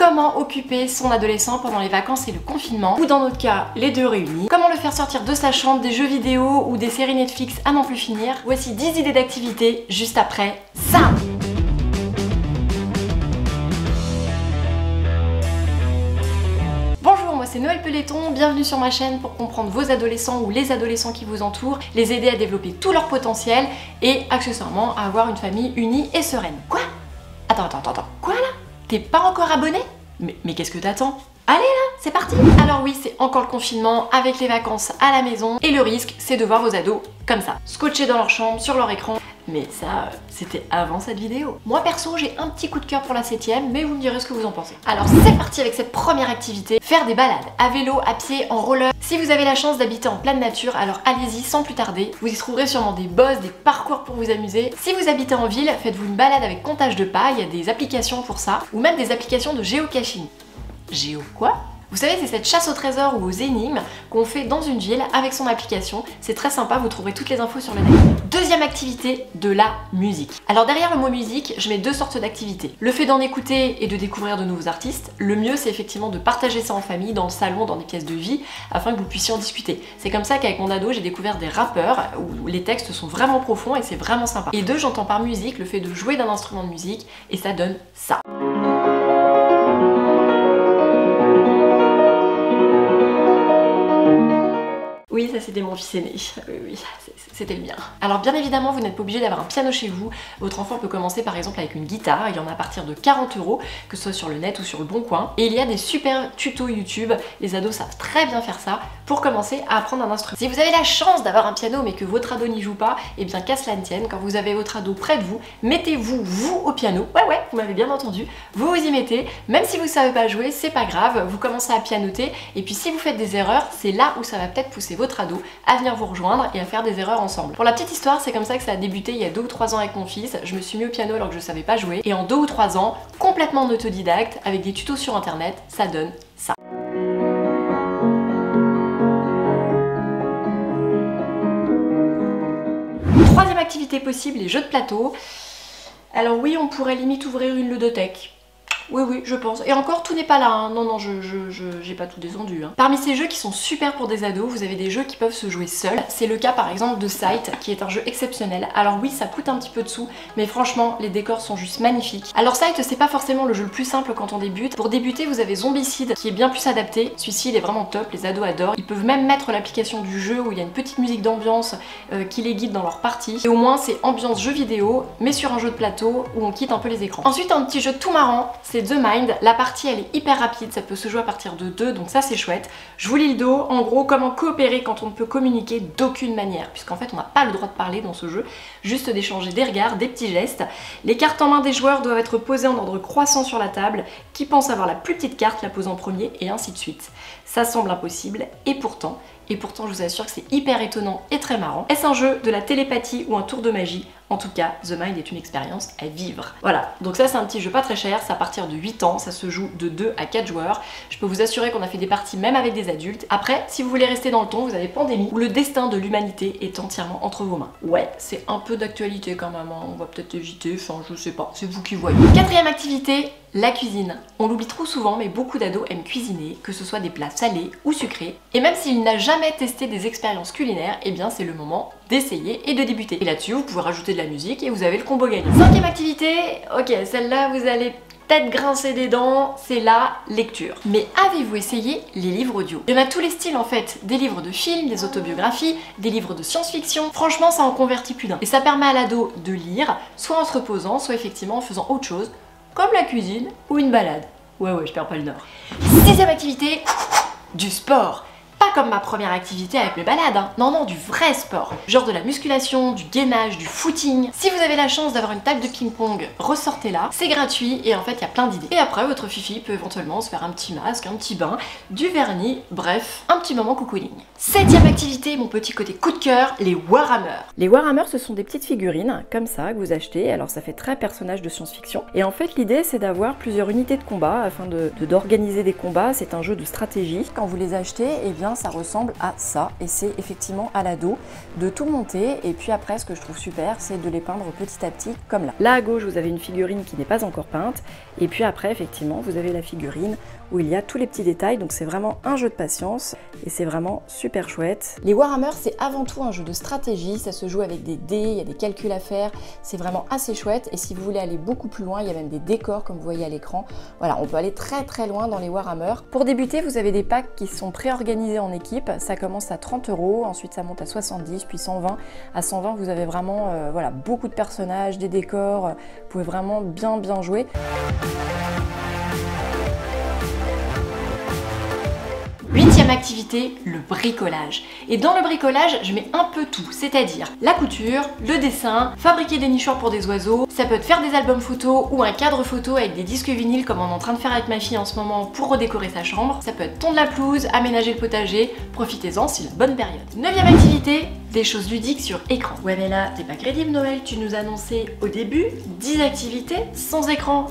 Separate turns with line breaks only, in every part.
Comment occuper son adolescent pendant les vacances et le confinement, ou dans notre cas, les deux réunis. Comment le faire sortir de sa chambre des jeux vidéo ou des séries Netflix à n'en plus finir. Voici 10 idées d'activités juste après ça. Bonjour, moi c'est Noël Peléton, bienvenue sur ma chaîne pour comprendre vos adolescents ou les adolescents qui vous entourent, les aider à développer tout leur potentiel et accessoirement à avoir une famille unie et sereine. Quoi? Attends, quoi là? T'es pas encore abonné? Mais qu'est-ce que t'attends? Allez là, c'est parti! Alors oui, c'est encore le confinement avec les vacances à la maison et le risque c'est de voir vos ados comme ça, scotchés dans leur chambre, sur leur écran. Mais ça, c'était avant cette vidéo. Moi perso, j'ai un petit coup de cœur pour la 7ème, mais vous me direz ce que vous en pensez. Alors c'est parti avec cette première activité, faire des balades à vélo, à pied, en roller. Si vous avez la chance d'habiter en pleine nature, alors allez-y sans plus tarder. Vous y trouverez sûrement des bosses, des parcours pour vous amuser. Si vous habitez en ville, faites-vous une balade avec comptage de pas, il y a des applications pour ça, ou même des applications de géocaching. Géo quoi? Vous savez, c'est cette chasse au trésor ou aux énigmes qu'on fait dans une ville avec son application. C'est très sympa, vous trouverez toutes les infos sur le net. Deuxième activité, de la musique. Alors derrière le mot musique, je mets deux sortes d'activités. Le fait d'en écouter et de découvrir de nouveaux artistes. Le mieux, c'est effectivement de partager ça en famille, dans le salon, dans des pièces de vie, afin que vous puissiez en discuter. C'est comme ça qu'avec mon ado, j'ai découvert des rappeurs où les textes sont vraiment profonds et c'est vraiment sympa. Et deux, j'entends par musique le fait de jouer d'un instrument de musique et ça donne ça. Oui, ça c'était mon fils aîné, oui, c'était le mien. Alors bien évidemment, vous n'êtes pas obligé d'avoir un piano chez vous. Votre enfant peut commencer par exemple avec une guitare, il y en a à partir de 40 €, que ce soit sur le net ou sur le bon coin. Et il y a des super tutos YouTube, les ados savent très bien faire ça, pour commencer à apprendre un instrument. Si vous avez la chance d'avoir un piano mais que votre ado n'y joue pas, et bien qu'à cela ne tienne, quand vous avez votre ado près de vous, mettez-vous, vous, au piano. Ouais, vous m'avez bien entendu, vous vous y mettez, même si vous savez pas jouer, c'est pas grave, vous commencez à pianoter, et puis si vous faites des erreurs, c'est là où ça va peut-être pousser votre ado à venir vous rejoindre et à faire des erreurs ensemble. Pour la petite histoire, c'est comme ça que ça a débuté il y a 2 ou 3 ans avec mon fils. Je me suis mis au piano alors que je savais pas jouer et en 2 ou 3 ans, complètement autodidacte, avec des tutos sur internet, ça donne ça. Troisième activité possible, les jeux de plateau. Alors oui, on pourrait limite ouvrir une ludothèque. Oui, je pense. Et encore, tout n'est pas là, hein. Non, j'ai pas tout descendu. Hein. Parmi ces jeux qui sont super pour des ados, vous avez des jeux qui peuvent se jouer seuls. C'est le cas par exemple de Sight, qui est un jeu exceptionnel. Alors oui, ça coûte un petit peu de sous, mais franchement, les décors sont juste magnifiques. Alors Sight, c'est pas forcément le jeu le plus simple quand on débute. Pour débuter, vous avez Zombicide, qui est bien plus adapté. Celui-ci, il est vraiment top, les ados adorent. Ils peuvent même mettre l'application du jeu où il y a une petite musique d'ambiance qui les guide dans leur partie. Et au moins, c'est ambiance jeu vidéo, mais sur un jeu de plateau où on quitte un peu les écrans. Ensuite, un petit jeu tout marrant, c'est The Mind. La partie elle est hyper rapide, ça peut se jouer à partir de 2, donc ça c'est chouette. Je vous lis le dos, en gros comment coopérer quand on ne peut communiquer d'aucune manière, puisqu'en fait on n'a pas le droit de parler dans ce jeu, juste d'échanger des regards, des petits gestes. Les cartes en main des joueurs doivent être posées en ordre croissant sur la table, qui pense avoir la plus petite carte la pose en premier et ainsi de suite. Ça semble impossible, et pourtant je vous assure que c'est hyper étonnant et très marrant. Est-ce un jeu, de la télépathie ou un tour de magie? En tout cas, The Mind est une expérience à vivre. Voilà, donc ça c'est un petit jeu pas très cher, c'est à partir de 8 ans, ça se joue de 2 à 4 joueurs. Je peux vous assurer qu'on a fait des parties même avec des adultes. Après, si vous voulez rester dans le ton, vous avez Pandémie, où le destin de l'humanité est entièrement entre vos mains. Ouais, c'est un peu d'actualité quand même, hein. On va peut-être éviter, enfin je sais pas, c'est vous qui voyez. Quatrième activité, la cuisine. On l'oublie trop souvent, mais beaucoup d'ados aiment cuisiner, que ce soit des plats salés ou sucrés. Et même s'il n'a jamais testé des expériences culinaires, eh bien c'est le moment d'essayer et de débuter. Et là-dessus, vous pouvez rajouter de la musique et vous avez le combo gagné. Cinquième activité, ok, celle-là vous allez peut-être grincer des dents, c'est la lecture. Mais avez-vous essayé les livres audio? Il y en a tous les styles en fait, des livres de films, des autobiographies, des livres de science-fiction. Franchement, ça en convertit plus d'un. Et ça permet à l'ado de lire, soit en se reposant, soit effectivement en faisant autre chose, comme la cuisine ou une balade. Ouais, je perds pas le nord. Sixième activité, du sport. Pas comme ma première activité avec mes balades, hein. Non, du vrai sport. Genre de la musculation, du gainage, du footing. Si vous avez la chance d'avoir une table de ping-pong, ressortez-la. C'est gratuit et en fait, il y a plein d'idées. Et après, votre fifi peut éventuellement se faire un petit masque, un petit bain, du vernis, bref, un petit moment cocooning. Septième activité, mon petit côté coup de cœur, les Warhammer. Les Warhammer, ce sont des petites figurines, comme ça, que vous achetez. Alors ça fait très personnage de science-fiction. Et en fait, l'idée, c'est d'avoir plusieurs unités de combat afin d'organiser des combats. C'est un jeu de stratégie. Quand vous les achetez, eh bien,
ça ressemble à ça. Et c'est effectivement à l'ado de tout monter. Et puis après, ce que je trouve super, c'est de les peindre petit à petit, comme là. Là à gauche, vous avez une figurine qui n'est pas encore peinte. Et puis après, effectivement, vous avez la figurine où il y a tous les petits détails. Donc c'est vraiment un jeu de patience et c'est vraiment super chouette. Les Warhammer, c'est avant tout un jeu de stratégie. Ça se joue avec des dés, il y a des calculs à faire. C'est vraiment assez chouette. Et si vous voulez aller beaucoup plus loin, il y a même des décors comme vous voyez à l'écran. Voilà, on peut aller très très loin dans les Warhammer. Pour débuter, vous avez des packs qui sont préorganisés en équipe. Ça commence à 30 €, ensuite ça monte à 70, puis 120. À 120, vous avez vraiment voilà, beaucoup de personnages, des décors. Vous pouvez vraiment bien jouer.
Huitième activité, le bricolage. Et dans le bricolage, je mets un peu tout, c'est-à-dire la couture, le dessin, fabriquer des nichoirs pour des oiseaux, ça peut être faire des albums photos ou un cadre photo avec des disques vinyles comme on est en train de faire avec ma fille en ce moment pour redécorer sa chambre, ça peut être tondre la pelouse, aménager le potager, profitez-en, c'est la bonne période. Neuvième activité, des choses ludiques sur écran. Ouais mais là, t'es pas crédible Noël, tu nous annonçais au début 10 activités sans écran.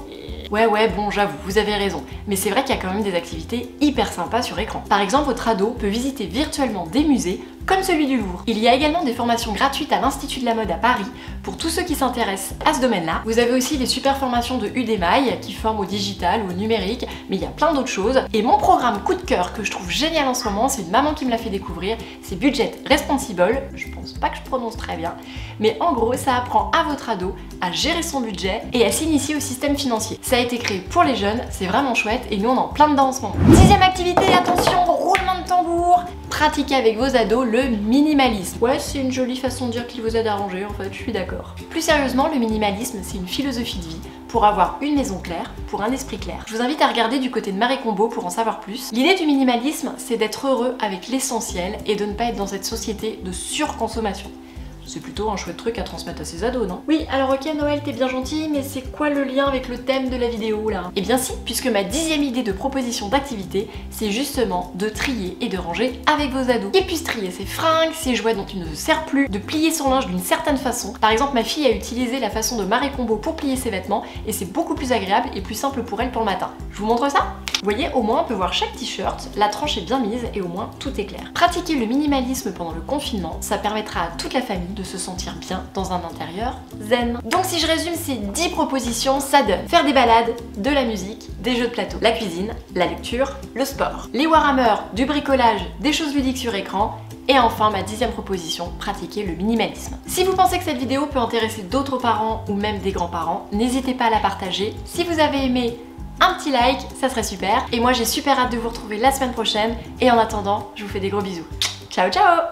Ouais, bon, j'avoue, vous avez raison. Mais c'est vrai qu'il y a quand même des activités hyper sympas sur écran. Par exemple, votre ado peut visiter virtuellement des musées comme celui du Louvre. Il y a également des formations gratuites à l'Institut de la mode à Paris pour tous ceux qui s'intéressent à ce domaine-là. Vous avez aussi les super formations de Udemy qui forment au digital ou au numérique, mais il y a plein d'autres choses. Et mon programme coup de cœur que je trouve génial en ce moment, c'est une maman qui me l'a fait découvrir, c'est Budget Responsible. Je pense pas que je prononce très bien, mais en gros, ça apprend à votre ado à gérer son budget et à s'initier au système financier. Ça a été créé pour les jeunes, c'est vraiment chouette et nous on est en plein dedans en ce moment. Dixième activité, attention, roulement de tambour. Pratiquez avec vos ados le minimalisme. Ouais, c'est une jolie façon de dire qu'il vous aide à ranger, en fait, je suis d'accord. Plus sérieusement, le minimalisme, c'est une philosophie de vie pour avoir une maison claire, pour un esprit clair. Je vous invite à regarder du côté de Marie Combeau pour en savoir plus. L'idée du minimalisme, c'est d'être heureux avec l'essentiel et de ne pas être dans cette société de surconsommation. C'est plutôt un chouette truc à transmettre à ses ados, non? Oui, alors ok Noël, t'es bien gentil, mais c'est quoi le lien avec le thème de la vidéo là? Eh bien si, puisque ma 10e idée de proposition d'activité, c'est justement de trier et de ranger avec vos ados. Qu'ils puissent trier ses fringues, ses jouets dont il ne se sert plus, de plier son linge d'une certaine façon. Par exemple, ma fille a utilisé la façon de Marie Combeau pour plier ses vêtements, et c'est beaucoup plus agréable et plus simple pour elle pour le matin. Je vous montre ça? Vous voyez, au moins on peut voir chaque t-shirt, la tranche est bien mise et au moins tout est clair. Pratiquer le minimalisme pendant le confinement, ça permettra à toute la famille de se sentir bien dans un intérieur zen. Donc si je résume ces 10 propositions, ça donne faire des balades, de la musique, des jeux de plateau, la cuisine, la lecture, le sport, les Warhammer, du bricolage, des choses ludiques sur écran, et enfin ma 10e proposition, pratiquer le minimalisme. Si vous pensez que cette vidéo peut intéresser d'autres parents ou même des grands-parents, n'hésitez pas à la partager. Si vous avez aimé, un petit like, ça serait super. Et moi j'ai super hâte de vous retrouver la semaine prochaine. Et en attendant, je vous fais des gros bisous. Ciao ciao!